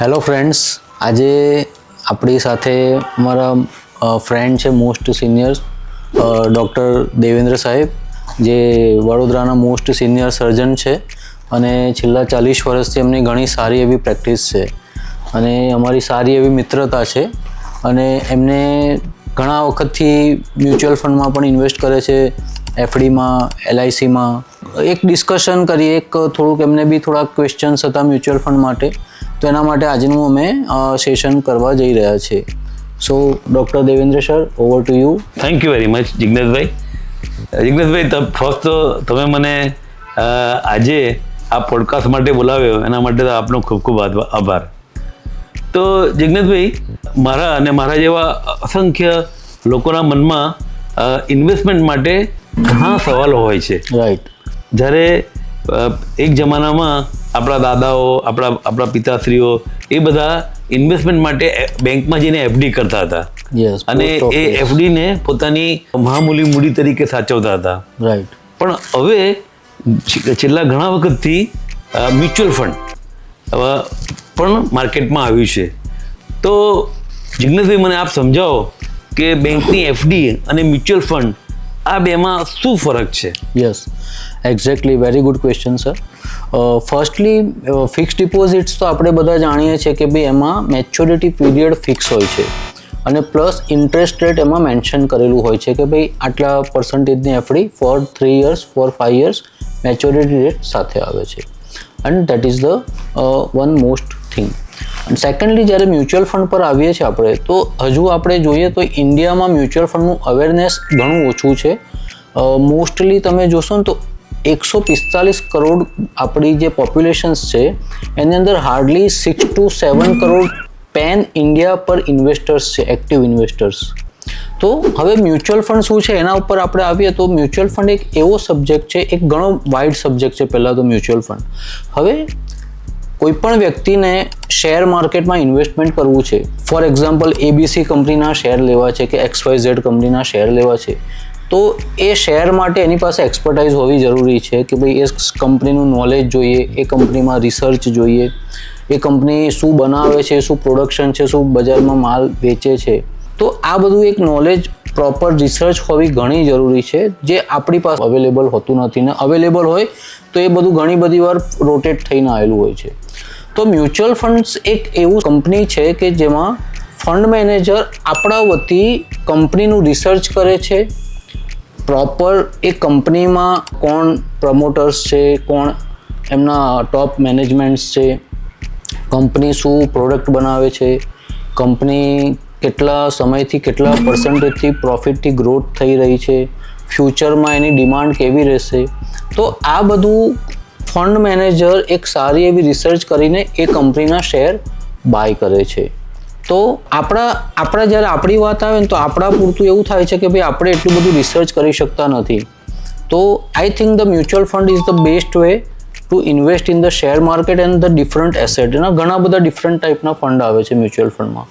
Hello friends, આજે આપણી સાથે અમારા ફ્રેન્ડ છે મોસ્ટ સિનિયર ડૉક્ટર દેવેન્દ્ર સાહેબ, જે વડોદરાના મોસ્ટ સિનિયર સર્જન છે અને છેલ્લા 40 વર્ષથી એમની ઘણી સારી એવી પ્રેક્ટિસ છે અને અમારી સારી એવી મિત્રતા છે અને એમને ઘણા વખતથી મ્યુચ્યુઅલ ફંડમાં પણ ઇન્વેસ્ટ કરે છે, એફડીમાં, એલઆઈસીમાં. એક ડિસ્કશન કરીએ, એક થોડુંક એમને બી થોડાક ક્વેશ્ચન્સ હતા મ્યુચ્યુઅલ ફંડ માટે, તો એના માટે આજનું અમે સેશન કરવા જઈ રહ્યા છીએ. So doctor Devendra sir, over to you. Thank you very much Jigneshbhai. First તો તમે મને આજે આ પોડકાસ્ટ માટે બોલાવ્યો, એના માટે આપનો ખૂબ ખૂબ આભાર. તો જિગ્નેશભાઈ, મારા અને મારા જેવા અસંખ્ય લોકોના મનમાં ઇન્વેસ્ટમેન્ટ માટે ઘણા સવાલો હોય છે. રાઈટ. જ્યારે એક જમાનામાં આપણા દાદાઓ, આપણા પિતાશ્રીઓ એ બધા ઇન્વેસ્ટમેન્ટ માટે બેંકમાં જઈને એફડી કરતા હતા અને એ એફડીને પોતાની મહામૂલી મૂડી તરીકે સાચવતા હતા. રાઈટ. પણ હવે છેલ્લા ઘણા વખતથી મ્યુચ્યુઅલ ફંડ પણ માર્કેટમાં આવ્યું છે. તો જિગ્નેશભાઈ, મને આપ સમજાવો કે બેંકની એફડી અને મ્યુચ્યુઅલ ફંડ આ બેમાં શું ફરક છે? Yes, exactly, very good question sir. Firstly, fix deposits તો આપણે બધા જાણીએ છીએ કે ભાઈ એમાં મેચ્યોરિટી પીરિયડ ફિક્સ હોય છે અને પ્લસ ઇન્ટરેસ્ટ રેટ એમાં મેન્શન કરેલું હોય છે કે ભાઈ આટલા પર્સન્ટેજની FD for 3 years, for 5 years maturity rate સાથે આવે છે and that is the one most thing. અને સેકન્ડલી, જ્યારે મ્યુચ્યુઅલ ફંડ પર આવીએ છીએ આપણે, તો હજુ આપણે જોઈએ તો ઇન્ડિયામાં મ્યુચ્યુઅલ ફંડનું અવેરનેસ ઘણું ઓછું છે. મોસ્ટલી તમે જોશો ને તો 145 કરોડ આપણી જે પોપ્યુલેશન્સ છે એની અંદર hardly 6 to 7 crore pen India પર ઇન્વેસ્ટર્સ છે, એક્ટિવ ઇન્વેસ્ટર્સ. તો હવે મ્યુચ્યુઅલ ફંડ શું છે એના ઉપર આપણે આવીએ તો મ્યુચ્યુઅલ ફંડ એક એવો સબ્જેક્ટ છે, એક ઘણો વાઇડ સબ્જેક્ટ છે. પહેલાં તો મ્યુચ્યુઅલ ફંડ, હવે કોઈ પણ વ્યક્તિને શેર માર્કેટમાં ઇન્વેસ્ટમેન્ટ કરવું છે, ફોર એક્ઝામ્પલ એબીસી કંપનીના શેર લેવા છે કે XYZ કંપનીના શેર લેવા છે, તો એ શેર માટે એની પાસે એક્સપર્ટાઇઝ હોવી જરૂરી છે કે ભાઈ એ કંપનીનું નોલેજ જોઈએ, એ કંપનીમાં રિસર્ચ જોઈએ, એ કંપની શું બનાવે છે, શું પ્રોડક્શન છે, શું બજારમાં માલ વેચે છે. તો આ બધું એક નોલેજ, પ્રોપર રિસર્ચ હોવી ઘણી જરૂરી છે, જે આપણી પાસે અવેલેબલ હોતું નથી ને અવેલેબલ હોય તો એ બધું ઘણી બધી વાર રોટેટ થઈને આવેલું હોય છે. તો મ્યુચ્યુઅલ ફંડ્સ એક એવું કંપની છે કે જેમાં ફંડ મેનેજર આપણા વતી કંપનીનું રિસર્ચ કરે છે, પ્રોપર એ કંપનીમાં કોણ પ્રમોટર્સ છે, કોણ એમના ટોપ મેનેજમેન્ટ્સ છે, કંપની શું પ્રોડક્ટ બનાવે છે, કંપની કેટલા સમયથી કેટલા પર્સન્ટેજથી પ્રોફિટથી ગ્રોથ થઈ રહી છે, ફ્યુચરમાં એની ડિમાન્ડ કેવી રહેશે. તો આ બધું ફંડ મેનેજર એક સારી એવી રિસર્ચ કરીને એ કંપનીના શેર બાય કરે છે. તો આપણા જ્યારે આપણી વાત આવે ને તો આપણા પૂરતું એવું થાય છે કે ભાઈ આપણે એટલું બધું રિસર્ચ કરી શકતા નથી. તો I think the mutual fund is the best way to invest in the share market and the different asset. એના ઘણા બધા ડિફરન્ટ ટાઈપના ફંડ આવે છે મ્યુચ્યુઅલ ફંડમાં.